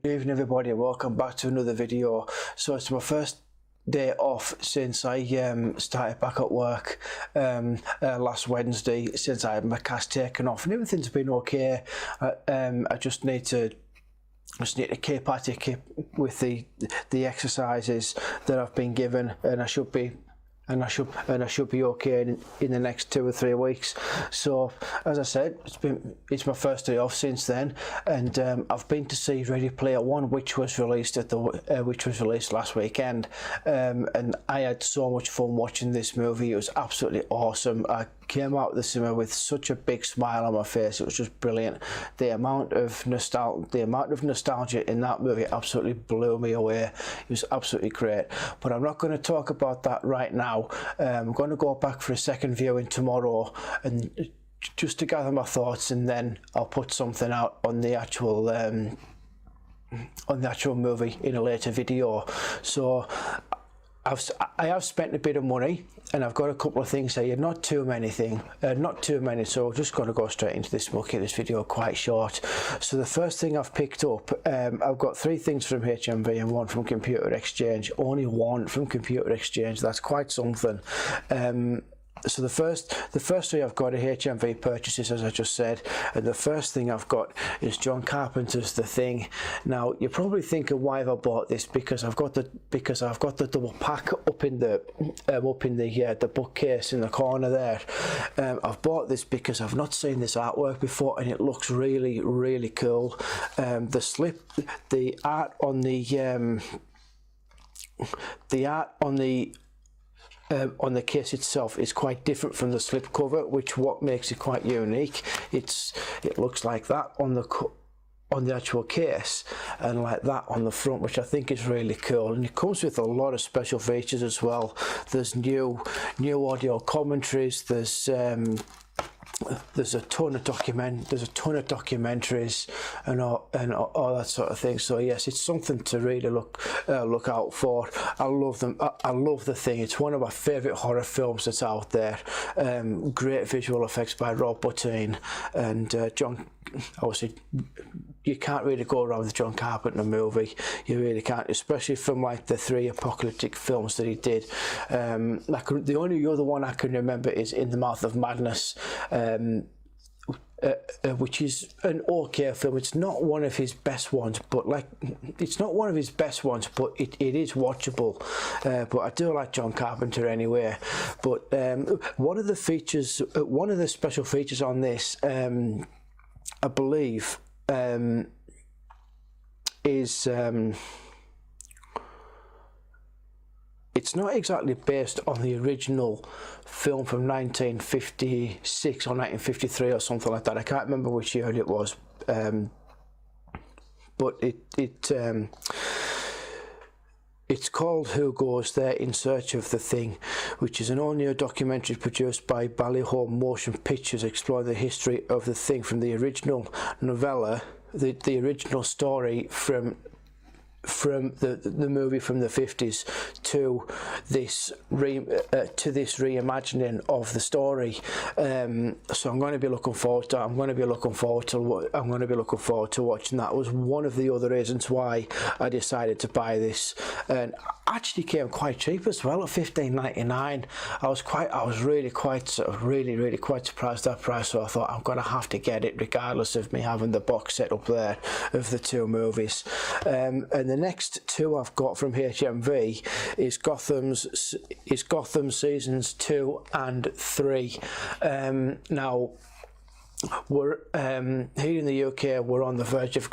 evening everybody, and welcome back to another video. So it's my first day off since I started back at work last Wednesday, since I had my cast taken off, and everything's been okay. I just need to keep at it with the exercises that I've been given, and I should be okay in the next 2 or 3 weeks. So as I said, it's my first day off since then, and I've been to see Ready Player One, which was released last weekend, and I had so much fun watching this movie. It was absolutely awesome. I came out of the cinema with such a big smile on my face. It was just brilliant. The amount of nostalgia in that movie absolutely blew me away. It was absolutely great. But I'm not going to talk about that right now. I'm going to go back for a second viewing tomorrow, and just to gather my thoughts, and then I'll put something out on the actual movie in a later video. So I have spent a bit of money, and I've got a couple of things here. Not too many, so I'm just going to go straight into this. We'll keep this video quite short. So the first thing I've picked up, I've got 3 things from HMV and 1 from Computer Exchange. Only 1 from Computer Exchange. That's quite something. So the first 3 I've got are HMV purchases, as I just said, and the first thing I've got is John Carpenter's The Thing. Now you're probably thinking, why have I bought this? Because I've got the double pack up in the bookcase in the corner there. I've bought this because I've not seen this artwork before, and it looks really, really cool. The art on the case itself is quite different from the slip cover, what makes it quite unique. It looks like that on the actual case, and like that on the front, which I think is really cool. And it comes with a lot of special features as well. There's new audio commentaries. There's a ton of documentaries and all that sort of thing. So yes, it's something to really look out for. I love them. I love The Thing. It's one of my favourite horror films that's out there. Great visual effects by Rob Bottin and John. Obviously, you can't really go wrong with John Carpenter movie. You really can't, especially from like the 3 apocalyptic films that he did. The only other one I can remember is In the Mouth of Madness, which is an okay film. It's not one of his best ones, but it is watchable. But I do like John Carpenter anyway. But one of the special features on this, I believe, is it's not exactly based on the original film from 1956 or 1953 or something like that. I can't remember which year it was, but it's called Who Goes There in Search of the Thing, which is an all-new documentary produced by Ballyhome Motion Pictures, exploring the history of the Thing from the original novella, the original story from the movie from the 50s to this reimagining of the story. So I'm going to be looking forward to watching that. It was one of the other reasons why I decided to buy this, and actually came quite cheap as well at $15.99. I was really quite surprised at that price, so I thought I'm going to have to get it regardless of me having the box set up there of the 2 movies. And the next 2 I've got from HMV is Gotham seasons 2 and 3. Now, we're here in the UK. We're on the verge of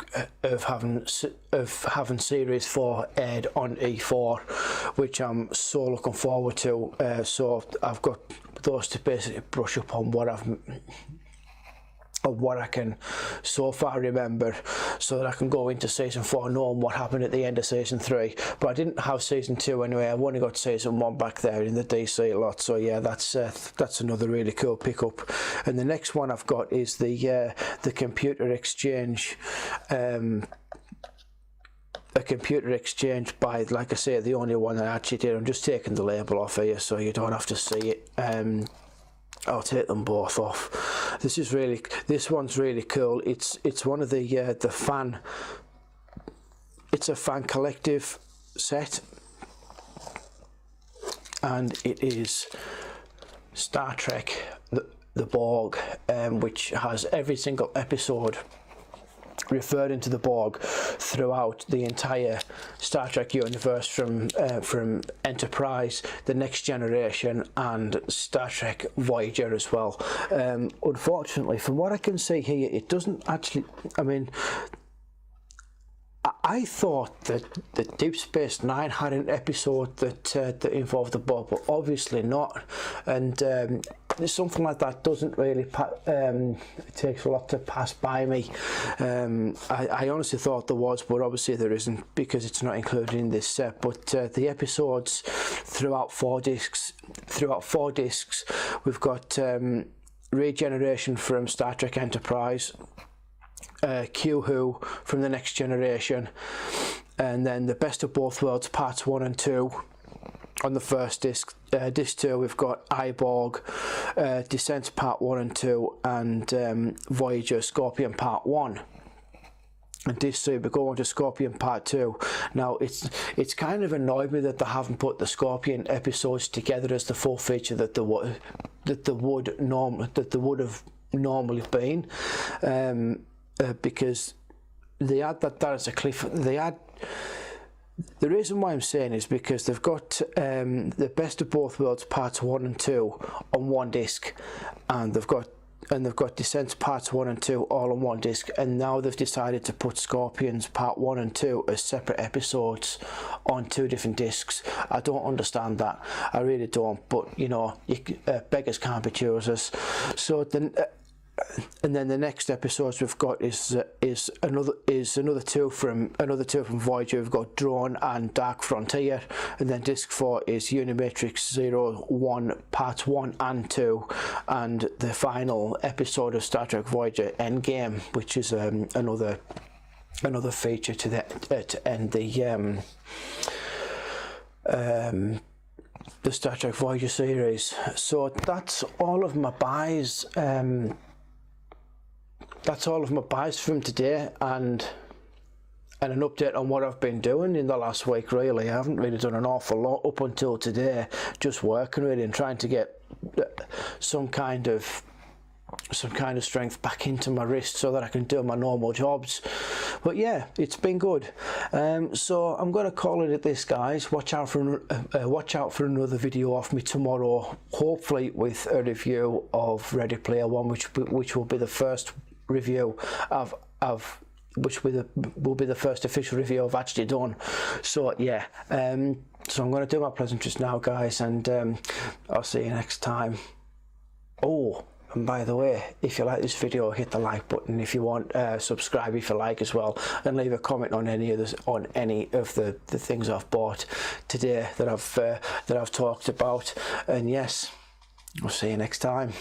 having series 4 aired on E4, which I'm so looking forward to. So I've got those to basically brush up on what I can so far remember, so that I can go into season 4 knowing what happened at the end of season 3. But I didn't have season 2 anyway. I've only got season 1 back there in the DC lot. So yeah, that's another really cool pickup. And the next one I've got is the Computer Exchange. A Computer Exchange by, like I say, the only one I actually did. I'm just taking the label off here so you don't have to see it. I'll take them both off. This one's really cool. It's one of the fan it's a fan collective set, and it is Star Trek the Borg, which has every single episode referring to the Borg throughout the entire Star Trek universe, from Enterprise, The Next Generation, and Star Trek Voyager as well. Unfortunately, from what I can see here, it doesn't actually, I mean, I thought that Deep Space Nine had an episode that involved the Borg, but obviously not. And something like that doesn't really it takes a lot to pass by me. I honestly thought there was, but obviously there isn't, because it's not included in this set. But the episodes throughout four discs, we've got Regeneration from Star Trek Enterprise, Q-Who from The Next Generation, and then The Best of Both Worlds Parts 1 and 2 on the first disc. Disc 2 we've got Borg, Descent Part 1 and 2, and Voyager Scorpion Part 1. And disc 3 we go on to Scorpion Part 2. Now it's kind of annoyed me that they haven't put the Scorpion episodes together as the full feature that they would have normally been. Because they had that as a cliff. The reason why I'm saying is because they've got The Best of Both Worlds Parts 1 and 2 on one disc, and they've got Descent Parts 1 and 2 all on one disc, and now they've decided to put Scorpions Part 1 and 2 as separate episodes on two different discs. I don't understand that. I really don't. But you know, beggars can't be choosers. So then. And then the next episodes we've got is another two from Voyager. We've got Drone and Dark Frontier, and then disc 4 is Unimatrix 01 Parts 1 and 2, and the final episode of Star Trek Voyager Endgame, which is another feature to end the Star Trek Voyager series. So that's all of my buys. That's all of my buys from today, and an update on what I've been doing in the last week. Really, I haven't really done an awful lot up until today, just working really and trying to get some kind of strength back into my wrist so that I can do my normal jobs. But yeah, it's been good. So I'm going to call it at this, guys. Watch out for another video off me tomorrow, hopefully with a review of Ready Player One, which will be the first review which will be the first official review I've actually done. So yeah, so I'm going to do my pleasantries now, guys, and I'll see you next time. Oh, and by the way, if you like this video, hit the like button. If you want, subscribe if you like as well, and leave a comment on any of the things I've bought today that I've talked about. And yes, I'll see you next time.